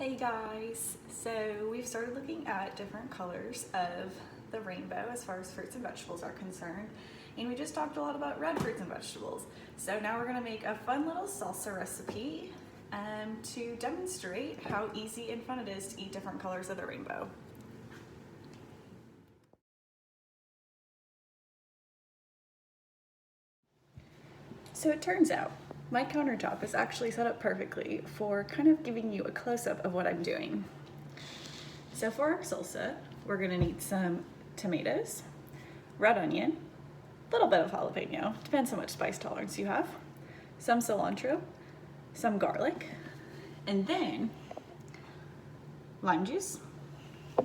Hey guys, so we've started looking at different colors of the rainbow as far as fruits and vegetables are concerned, and we just talked a lot about red fruits and vegetables. So now we're going to make a fun little salsa recipe to demonstrate how easy and fun it is to eat different colors of the rainbow. So it turns out my countertop is actually set up perfectly for kind of giving you a close-up of what I'm doing. So for our salsa, we're gonna need some tomatoes, red onion, a little bit of jalapeno, depends how much spice tolerance you have, some cilantro, some garlic, and then lime juice, a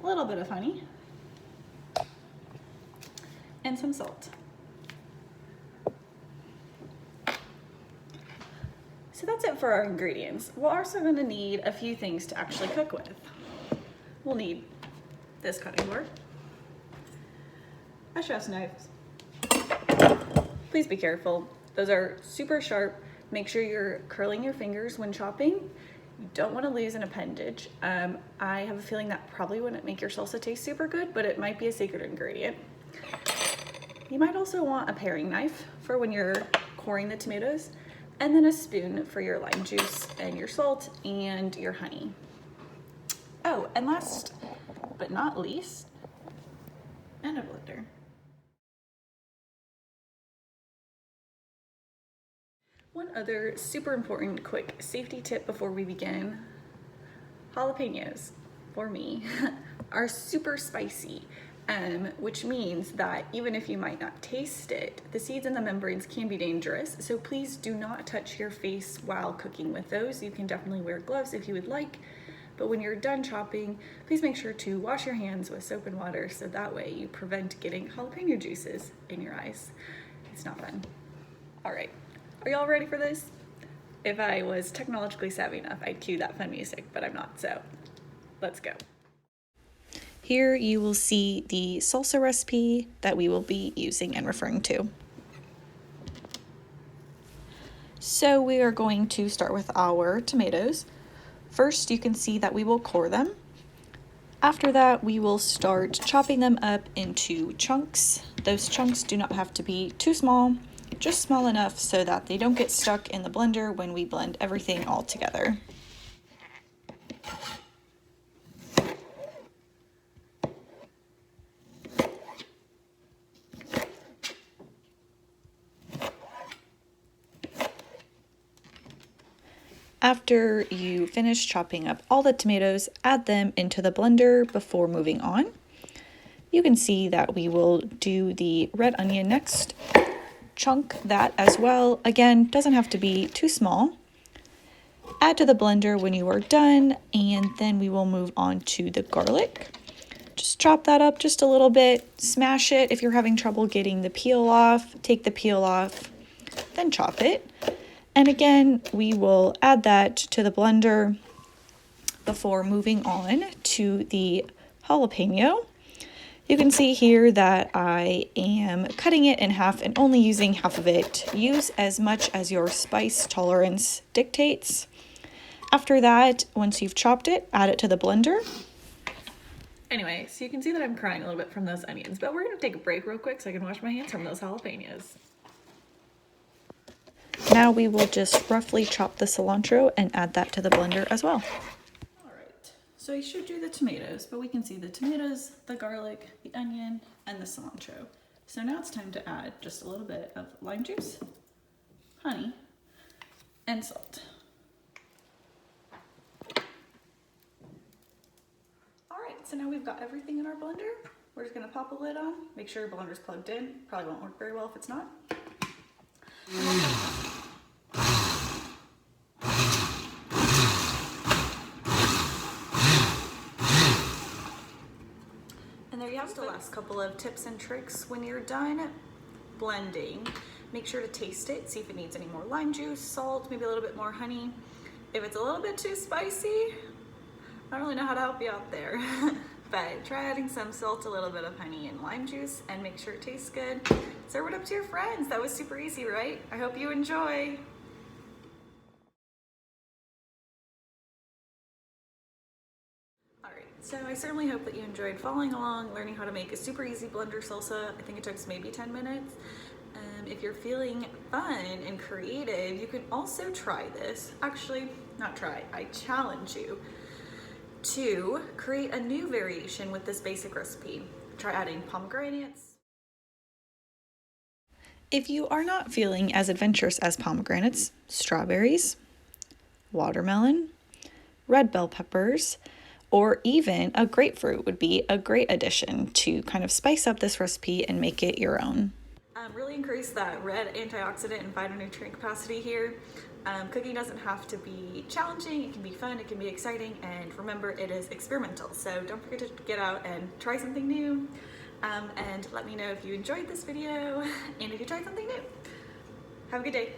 little bit of honey, and some salt. So that's it for our ingredients. We're also gonna need a few things to actually cook with. We'll need this cutting board, a chef's knife. Please be careful. Those are super sharp. Make sure you're curling your fingers when chopping. You don't wanna lose an appendage. I have a feeling that probably wouldn't make your salsa taste super good, but it might be a secret ingredient. You might also want a paring knife for when you're coring the tomatoes, and then a spoon for your lime juice and your salt and your honey. Oh, and last but not least, and a blender. One other super important quick safety tip before we begin: jalapenos, for me, are super spicy. Which means that even if you might not taste it, the seeds and the membranes can be dangerous. So please do not touch your face while cooking with those. You can definitely wear gloves if you would like, but when you're done chopping, please make sure to wash your hands with soap and water so that way you prevent getting jalapeno juices in your eyes. It's not fun. All right, are y'all ready for this? If I was technologically savvy enough, I'd cue that fun music, but I'm not, so let's go. Here you will see the salsa recipe that we will be using and referring to. So we are going to start with our tomatoes. First, you can see that we will core them. After that, we will start chopping them up into chunks. Those chunks do not have to be too small, just small enough so that they don't get stuck in the blender when we blend everything all together. After you finish chopping up all the tomatoes, add them into the blender before moving on. You can see that we will do the red onion next. Chunk that as well. Again, doesn't have to be too small. Add to the blender when you are done, and then we will move on to the garlic. Just chop that up just a little bit, smash it. If you're having trouble getting the peel off, take the peel off, then chop it. And again, we will add that to the blender before moving on to the jalapeno. You can see here that I am cutting it in half and only using half of it. Use as much as your spice tolerance dictates. After that, once you've chopped it, add it to the blender. Anyway, so you can see that I'm crying a little bit from those onions, but we're gonna take a break real quick so I can wash my hands from those jalapenos. Now we will just roughly chop the cilantro and add that to the blender as well. All right, so I showed you the tomatoes, but we can see the tomatoes, the garlic, the onion, and the cilantro. So now it's time to add just a little bit of lime juice, honey, and salt. All right, so now we've got everything in our blender. We're just gonna pop a lid on, make sure your blender's plugged in. Probably won't work very well if it's not. And there you have the last couple of tips and tricks. When you're done blending, make sure to taste it, see if it needs any more lime juice, salt, maybe a little bit more honey. If it's a little bit too spicy, I don't really know how to help you out there. But try adding some salt, a little bit of honey, and lime juice, and make sure it tastes good. Serve it up to your friends. That was super easy, right? I hope you enjoy. So I certainly hope that you enjoyed following along, learning how to make a super easy blender salsa. I think it took us maybe 10 minutes. If you're feeling fun and creative, you can also try this. Actually, not try, I challenge you to create a new variation with this basic recipe. Try adding pomegranates. If you are not feeling as adventurous as pomegranates, strawberries, watermelon, red bell peppers, or even a grapefruit would be a great addition to kind of spice up this recipe and make it your own. Really increase that red antioxidant and phytonutrient capacity here. Cooking doesn't have to be challenging, it can be fun, it can be exciting, and remember, it is experimental. So don't forget to get out and try something new. And let me know if you enjoyed this video and if you tried something new. Have a good day.